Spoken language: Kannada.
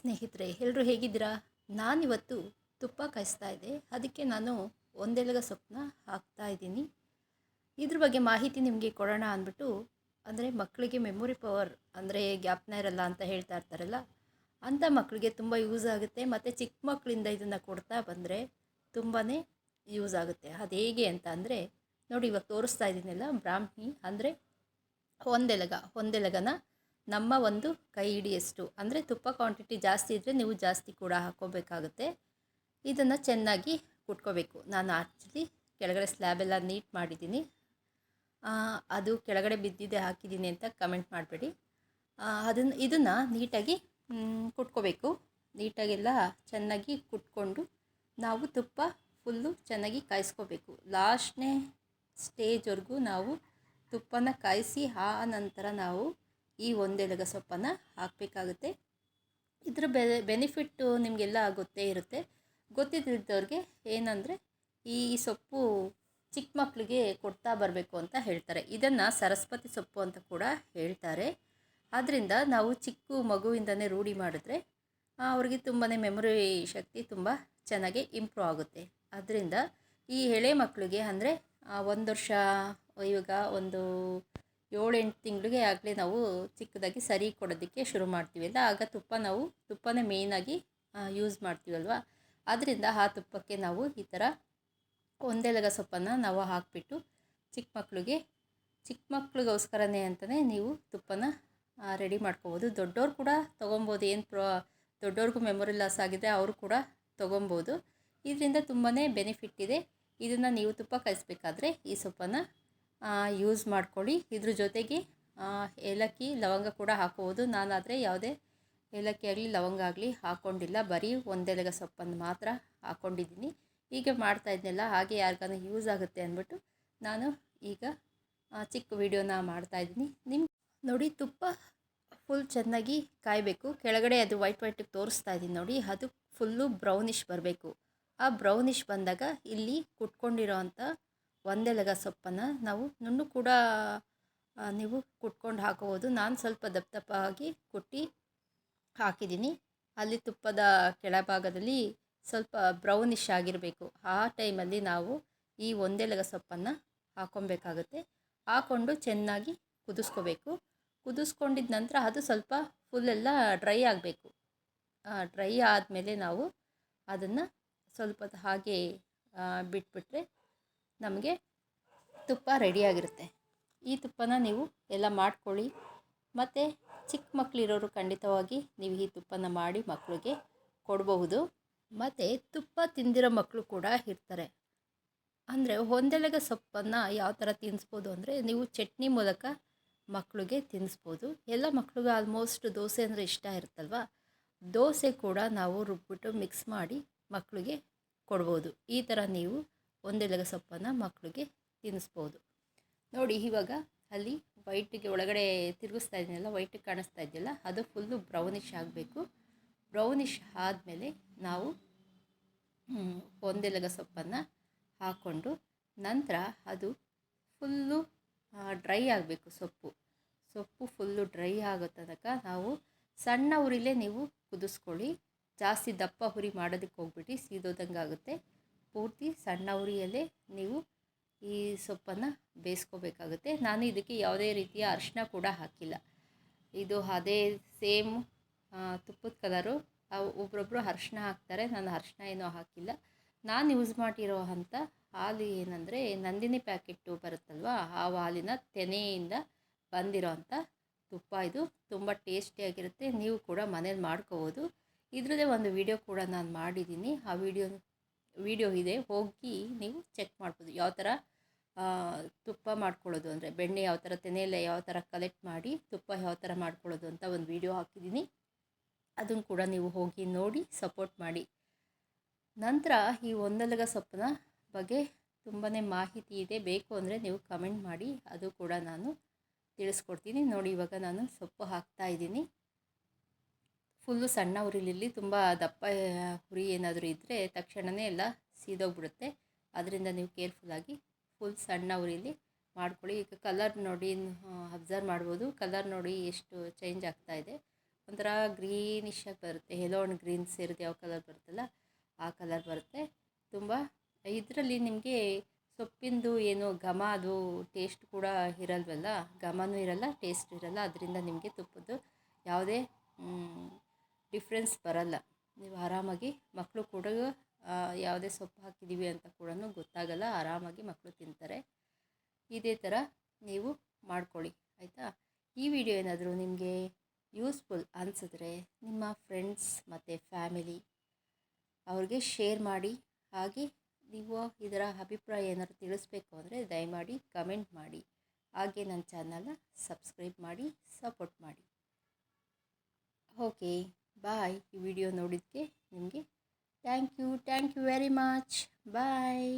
ಸ್ನೇಹಿತರೆ, ಎಲ್ಲರೂ ಹೇಗಿದ್ದೀರಾ? ನಾನಿವತ್ತು ತುಪ್ಪ ಕಾಯಿಸ್ತಾ ಇದ್ದೆ. ಅದಕ್ಕೆ ನಾನು ಒಂದೆಲಗ ಸೊಪ್ಪನ್ನ ಹಾಕ್ತಾ ಇದ್ದೀನಿ. ಇದ್ರ ಬಗ್ಗೆ ಮಾಹಿತಿ ನಿಮಗೆ ಕೊಡೋಣ ಅಂದ್ಬಿಟ್ಟು, ಅಂದರೆ ಮಕ್ಕಳಿಗೆ ಮೆಮೊರಿ ಪವರ್ ಅಂದರೆ ಜ್ಞಾಪನ ಇರಲ್ಲ ಅಂತ ಹೇಳ್ತಾ ಇರ್ತಾರಲ್ಲ, ಅಂಥ ಮಕ್ಕಳಿಗೆ ತುಂಬ ಯೂಸ್ ಆಗುತ್ತೆ. ಮತ್ತು ಚಿಕ್ಕ ಮಕ್ಕಳಿಂದ ಇದನ್ನು ಕೊಡ್ತಾ ಬಂದರೆ ತುಂಬಾ ಯೂಸ್ ಆಗುತ್ತೆ. ಅದು ಹೇಗೆ ಅಂತ ಅಂದರೆ ನೋಡಿ, ಇವಾಗ ತೋರಿಸ್ತಾ ಇದ್ದೀನಲ್ಲ, ಬ್ರಾಹ್ಮಿ ಅಂದರೆ ಒಂದೆಲಗನ ನಮ್ಮ ಒಂದು ಕೈ ಹಿಡಿಯಷ್ಟು, ಅಂದರೆ ತುಪ್ಪ ಕ್ವಾಂಟಿಟಿ ಜಾಸ್ತಿ ಇದ್ದರೆ ನೀವು ಜಾಸ್ತಿ ಕೂಡ ಹಾಕ್ಕೋಬೇಕಾಗುತ್ತೆ. ಇದನ್ನು ಚೆನ್ನಾಗಿ ಕುಟ್ಕೋಬೇಕು. ನಾನು ಆ್ಯಕ್ಚುಲಿ ಕೆಳಗಡೆ ಸ್ಲ್ಯಾಬೆಲ್ಲ ನೀಟ್ ಮಾಡಿದ್ದೀನಿ. ಅದು ಕೆಳಗಡೆ ಬಿದ್ದಿದೆ ಹಾಕಿದ್ದೀನಿ ಅಂತ ಕಮೆಂಟ್ ಮಾಡಬೇಡಿ. ಇದನ್ನು ನೀಟಾಗಿ ಕುಟ್ಕೋಬೇಕು. ನೀಟಾಗೆಲ್ಲ ಚೆನ್ನಾಗಿ ಕುಟ್ಕೊಂಡು ನಾವು ತುಪ್ಪ ಫುಲ್ಲು ಚೆನ್ನಾಗಿ ಕಾಯಿಸ್ಕೋಬೇಕು. ಲಾಸ್ಟ್ನೇ ಸ್ಟೇಜ್ವರೆಗೂ ನಾವು ತುಪ್ಪನ ಕಾಯಿಸಿ ಆ ನಂತರ ನಾವು ಈ ಒಂದೆಲಗ ಸೊಪ್ಪನ್ನು ಹಾಕಬೇಕಾಗುತ್ತೆ. ಇದರ ಬೆನಿಫಿಟ್ಟು ನಿಮಗೆಲ್ಲ ಗೊತ್ತೇ ಇರುತ್ತೆ. ಗೊತ್ತಿದ್ದವ್ರಿಗೆ ಏನಂದರೆ, ಈ ಸೊಪ್ಪು ಚಿಕ್ಕ ಮಕ್ಕಳಿಗೆ ಕೊಡ್ತಾ ಬರಬೇಕು ಅಂತ ಹೇಳ್ತಾರೆ. ಇದನ್ನು ಸರಸ್ವತಿ ಸೊಪ್ಪು ಅಂತ ಕೂಡ ಹೇಳ್ತಾರೆ. ಆದ್ದರಿಂದ ನಾವು ಚಿಕ್ಕ ಮಗುವಿಂದನೇ ರೂಢಿ ಮಾಡಿದ್ರೆ ಅವ್ರಿಗೆ ತುಂಬಾ ಮೆಮೊರಿ ಶಕ್ತಿ ತುಂಬ ಚೆನ್ನಾಗಿ ಇಂಪ್ರೂವ್ ಆಗುತ್ತೆ. ಅದರಿಂದ ಈ ಎಳೆ ಮಕ್ಕಳಿಗೆ ಅಂದರೆ 1 ವರ್ಷ, ಇವಾಗ ಒಂದು 7-8 ತಿಂಗಳಿಗೆ ಆಗಲೇ ನಾವು ಚಿಕ್ಕದಾಗಿ ಸರಿ ಕೊಡೋದಕ್ಕೆ ಶುರು ಮಾಡ್ತೀವಲ್ಲ, ಆಗ ತುಪ್ಪನೇ ಮೇಯ್ನಾಗಿ ಯೂಸ್ ಮಾಡ್ತೀವಲ್ವ. ಆದ್ದರಿಂದ ಆ ತುಪ್ಪಕ್ಕೆ ನಾವು ಈ ಥರ ಒಂದೆಲಗ ಸೊಪ್ಪನ್ನು ನಾವು ಹಾಕಿಬಿಟ್ಟು ಚಿಕ್ಕ ಮಕ್ಳಿಗೋಸ್ಕರನೇ ಅಂತಲೇ ನೀವು ತುಪ್ಪನ ರೆಡಿ ಮಾಡ್ಕೋಬೋದು. ದೊಡ್ಡವ್ರು ಕೂಡ ತೊಗೊಬೋದು. ದೊಡ್ಡವ್ರಿಗೂ ಮೆಮೊರಿ ಲಾಸ್ ಆಗಿದೆ, ಅವರು ಕೂಡ ತೊಗೊಬೋದು. ಇದರಿಂದ ತುಂಬಾ ಬೆನಿಫಿಟ್ ಇದೆ. ಇದನ್ನು ನೀವು ತುಪ್ಪ ಕಾಯಿಸ್ಬೇಕಾದ್ರೆ ಈ ಸೊಪ್ಪನ್ನು ಯೂಸ್ ಮಾಡ್ಕೊಳ್ಳಿ. ಇದ್ರ ಜೊತೆಗೆ ಏಲಕ್ಕಿ, ಲವಂಗ ಕೂಡ ಹಾಕೋಬೋದು. ನಾನಾದರೆ ಯಾವುದೇ ಏಲಕ್ಕಿ ಆಗಲಿ ಲವಂಗ ಆಗಲಿ ಹಾಕ್ಕೊಂಡಿಲ್ಲ, ಬರೀ ಒಂದೆಲಗ ಸೊಪ್ಪನ್ನು ಮಾತ್ರ ಹಾಕ್ಕೊಂಡಿದ್ದೀನಿ. ಹೀಗೆ ಮಾಡ್ತಾಯಿದ್ನೆಲ್ಲ, ಹಾಗೆ ಯಾರಿಗಾನ ಯೂಸ್ ಆಗುತ್ತೆ ಅಂದ್ಬಿಟ್ಟು ನಾನು ಈಗ ಚಿಕ್ಕ ವಿಡಿಯೋನ ಮಾಡ್ತಾಯಿದ್ದೀನಿ. ನೋಡಿ, ತುಪ್ಪ ಫುಲ್ ಚೆನ್ನಾಗಿ ಕಾಯಬೇಕು. ಕೆಳಗಡೆ ಅದು ವೈಟಿಗೆ ತೋರಿಸ್ತಾ ಇದ್ದೀನಿ ನೋಡಿ, ಅದು ಫುಲ್ಲು ಬ್ರೌನಿಷ್ ಬರಬೇಕು. ಆ ಬ್ರೌನಿಷ್ ಬಂದಾಗ ಇಲ್ಲಿ ಕುಟ್ಕೊಂಡಿರೋ ಅಂಥ ಒಂದೆಲಗ ಸೊಪ್ಪನ್ನು ನಾವು ನುಣ್ಣು ಕೂಡ ನೀವು ಕುಟ್ಕೊಂಡು ಹಾಕೋಬೋದು. ನಾನು ಸ್ವಲ್ಪ ದಪ್ಪವಾಗಿ ಕುಟ್ಟಿ ಹಾಕಿದ್ದೀನಿ. ಅಲ್ಲಿ ತುಪ್ಪದ ಕೆಳಭಾಗದಲ್ಲಿ ಸ್ವಲ್ಪ ಬ್ರೌನಿಷ್ ಆಗಿರಬೇಕು. ಆ ಟೈಮಲ್ಲಿ ನಾವು ಈ ಒಂದೆಲಗ ಸೊಪ್ಪನ್ನು ಹಾಕ್ಕೊಬೇಕಾಗುತ್ತೆ. ಹಾಕ್ಕೊಂಡು ಚೆನ್ನಾಗಿ ಕುದಿಸ್ಕೋಬೇಕು. ಕುದಿಸ್ಕೊಂಡಿದ್ದ ನಂತರ ಅದು ಸ್ವಲ್ಪ ಫುಲ್ಲೆಲ್ಲ ಡ್ರೈ ಆಗಬೇಕು. ಡ್ರೈ ಆದಮೇಲೆ ನಾವು ಅದನ್ನು ಸ್ವಲ್ಪ ಹಾಗೆ ಬಿಟ್ಬಿಟ್ರೆ ನಮಗೆ ತುಪ್ಪ ರೆಡಿಯಾಗಿರುತ್ತೆ. ಈ ತುಪ್ಪನ ನೀವು ಎಲ್ಲ ಮಾಡ್ಕೊಳ್ಳಿ. ಮತ್ತು ಚಿಕ್ಕ ಮಕ್ಕಳಿರೋರು ಖಂಡಿತವಾಗಿ ನೀವು ಈ ತುಪ್ಪನ ಮಾಡಿ ಮಕ್ಕಳಿಗೆ ಕೊಡಬಹುದು. ಮತ್ತು ತುಪ್ಪ ತಿಂದಿರೋ ಮಕ್ಕಳು ಕೂಡ ಇರ್ತಾರೆ. ಅಂದರೆ ಒಂದೆಲಗ ಸೊಪ್ಪನ್ನು ಯಾವ ಥರ ತಿನ್ನಿಸ್ಬೋದು ಅಂದರೆ, ನೀವು ಚಟ್ನಿ ಮೂಲಕ ಮಕ್ಕಳಿಗೆ ತಿನ್ನಿಸ್ಬೋದು. ಎಲ್ಲ ಮಕ್ಕಳಿಗೂ ಆಲ್ಮೋಸ್ಟ್ ದೋಸೆ ಅಂದರೆ ಇಷ್ಟ ಇರುತ್ತಲ್ವ. ದೋಸೆ ಕೂಡ ನಾವು ರುಬ್ಬಿಟ್ಟು ಮಿಕ್ಸ್ ಮಾಡಿ ಮಕ್ಕಳಿಗೆ ಕೊಡ್ಬೋದು. ಈ ಥರ ನೀವು ಒಂದೆಲಗ ಸೊಪ್ಪನ್ನು ಮಕ್ಕಳಿಗೆ ತಿನ್ನಿಸ್ಬೋದು. ನೋಡಿ, ಇವಾಗ ಅಲ್ಲಿ ವೈಟಿಗೆ ಒಳಗಡೆ ತಿರುಗಿಸ್ತಾ ಇದ್ದೀನಲ್ಲ, ವೈಟಿಗೆ ಕಾಣಿಸ್ತಾ ಇದೆಯಲ್ಲ, ಅದು ಫುಲ್ಲು ಬ್ರೌನಿಷ್ ಆಗಬೇಕು. ಬ್ರೌನಿಷ್ ಆದಮೇಲೆ ನಾವು ಒಂದೆಲಗ ಸೊಪ್ಪನ್ನು ಹಾಕ್ಕೊಂಡು ನಂತರ ಅದು ಫುಲ್ಲು ಡ್ರೈ ಆಗಬೇಕು. ಸೊಪ್ಪು ಫುಲ್ಲು ಡ್ರೈ ಆಗೋ ತನಕ ನಾವು ಸಣ್ಣ ಉರಿಲೇ ನೀವು ಕುದಿಸ್ಕೊಳ್ಳಿ. ಜಾಸ್ತಿ ದಪ್ಪ ಉರಿ ಮಾಡೋದಕ್ಕೆ ಹೋಗ್ಬಿಟ್ಟು ಸೀದೋದಂಗೆ ಆಗುತ್ತೆ. ಪೂರ್ತಿ ಸಣ್ಣ ಉರಿಯಲ್ಲೇ ನೀವು ಈ ಸೊಪ್ಪನ್ನು ಬೇಯಿಸ್ಕೋಬೇಕಾಗುತ್ತೆ. ನಾನು ಇದಕ್ಕೆ ಯಾವುದೇ ರೀತಿಯ ಅರಿಶಿನ ಕೂಡ ಹಾಕಿಲ್ಲ. ಇದು ಅದೇ ಸೇಮ್ ತುಪ್ಪದ ಕಲರು. ಒಬ್ಬರೊಬ್ಬರು ಅರಿಶಿನ ಹಾಕ್ತಾರೆ, ನಾನು ಅರಿಶಿನ ಏನೂ ಹಾಕಿಲ್ಲ. ನಾನು ಯೂಸ್ ಮಾಡಿರೋ ಅಂಥ ಹಾಲು ಏನಂದರೆ, ನಂದಿನಿ ಪ್ಯಾಕೆಟು ಬರುತ್ತಲ್ವ, ಆ ಹಾಲಿನ ತೆನೆಯಿಂದ ಬಂದಿರೋ ಅಂಥ ತುಪ್ಪ. ಇದು ತುಂಬ ಟೇಸ್ಟಿಯಾಗಿರುತ್ತೆ. ನೀವು ಕೂಡ ಮನೇಲಿ ಮಾಡ್ಕೋಬೋದು. ಇದ್ರದ್ದೇ ಒಂದು ವಿಡಿಯೋ ಕೂಡ ನಾನು ಮಾಡಿದ್ದೀನಿ. ಆ ವಿಡಿಯೋ ಇದೆ, ಹೋಗಿ ನೀವು ಚೆಕ್ ಮಾಡ್ಬೋದು. ಯಾವ ಥರ ತುಪ್ಪ ಮಾಡ್ಕೊಳ್ಳೋದು ಅಂದರೆ, ಬೆಣ್ಣೆ ಯಾವ ಥರ ತೆನೆಯಲ್ಲೇ ಯಾವ ಥರ ಕಲೆಕ್ಟ್ ಮಾಡಿ ತುಪ್ಪ ಯಾವ ಥರ ಮಾಡ್ಕೊಳ್ಳೋದು ಅಂತ ಒಂದು ವಿಡಿಯೋ ಹಾಕಿದ್ದೀನಿ. ಅದನ್ನು ಕೂಡ ನೀವು ಹೋಗಿ ನೋಡಿ ಸಪೋರ್ಟ್ ಮಾಡಿ. ನಂತರ ಈ ಒಂದೆಲಗ ಸೊಪ್ಪಿನ ಬಗ್ಗೆ ತುಂಬಾ ಮಾಹಿತಿ ಇದೆ. ಬೇಕು ಅಂದರೆ ನೀವು ಕಮೆಂಟ್ ಮಾಡಿ, ಅದು ಕೂಡ ನಾನು ತಿಳಿಸ್ಕೊಡ್ತೀನಿ. ನೋಡಿ, ಇವಾಗ ನಾನು ಸೊಪ್ಪು ಹಾಕ್ತಾಯಿದ್ದೀನಿ. ಫುಲ್ಲು ಸಣ್ಣ ಉರಿಲಿಲ್ಲಿ. ತುಂಬ ದಪ್ಪ ಉರಿ ಏನಾದರೂ ಇದ್ದರೆ ತಕ್ಷಣವೇ ಎಲ್ಲ ಸೀದೋಗ್ಬಿಡುತ್ತೆ. ಅದರಿಂದ ನೀವು ಕೇರ್ಫುಲ್ಲಾಗಿ ಫುಲ್ ಸಣ್ಣ ಉರಿಲಿ ಮಾಡ್ಕೊಳ್ಳಿ. ಈಗ ಕಲರ್ ನೋಡಿ, ಅಬ್ಸರ್ವ್ ಮಾಡ್ಬೋದು. ಕಲರ್ ನೋಡಿ ಎಷ್ಟು ಚೇಂಜ್ ಆಗ್ತಾಯಿದೆ. ಒಂಥರ ಗ್ರೀನಿಶಾಗಿ ಬರುತ್ತೆ, ಎಲ್ಲೋ ಒಂದು ಗ್ರೀನ್ ಸೇರಿದ ಯಾವ ಕಲರ್ ಬರುತ್ತಲ್ಲ ಆ ಕಲರ್ ಬರುತ್ತೆ. ತುಂಬ ಇದರಲ್ಲಿ ನಿಮಗೆ ಸೊಪ್ಪಿಂದು ಏನು ಘಮ ಅದು ಟೇಸ್ಟ್ ಕೂಡ ಇರಲ್ವಲ್ಲ, ಘಮನೂ ಇರಲ್ಲ, ಟೇಸ್ಟ್ ಇರಲ್ಲ. ಅದರಿಂದ ನಿಮಗೆ ತುಪ್ಪದ್ದು ಯಾವುದೇ ಡಿಫ್ರೆನ್ಸ್ ಬರಲ್ಲ. ನೀವು ಆರಾಮಾಗಿ ಮಕ್ಕಳು ಕೂಡ ಯಾವುದೇ ಸೊಪ್ಪು ಹಾಕಿದ್ದೀವಿ ಅಂತ ಕೂಡ ಗೊತ್ತಾಗಲ್ಲ, ಆರಾಮಾಗಿ ಮಕ್ಕಳು ತಿಂತಾರೆ. ಇದೇ ಥರ ನೀವು ಮಾಡ್ಕೊಳ್ಳಿ, ಆಯಿತಾ. ಈ ವಿಡಿಯೋ ಏನಾದರೂ ನಿಮಗೆ ಯೂಸ್ಫುಲ್ ಅನಿಸಿದ್ರೆ ನಿಮ್ಮ ಫ್ರೆಂಡ್ಸ್ ಮತ್ತು ಫ್ಯಾಮಿಲಿ ಅವ್ರಿಗೆ ಶೇರ್ ಮಾಡಿ. ಹಾಗೆ ನೀವು ಇದರ ಅಭಿಪ್ರಾಯ ಏನಾದರೂ ತಿಳಿಸ್ಬೇಕು ಅಂದರೆ ದಯಮಾಡಿ ಕಮೆಂಟ್ ಮಾಡಿ. ಹಾಗೆ ನನ್ನ ಚಾನಲ್ನ ಸಬ್ಸ್ಕ್ರೈಬ್ ಮಾಡಿ, ಸಪೋರ್ಟ್ ಮಾಡಿ. Okay, bye. ಈ ವಿಡಿಯೋ ನೋಡಿದ್ದಕ್ಕೆ ನಿಮಗೆ thank you very much. Bye.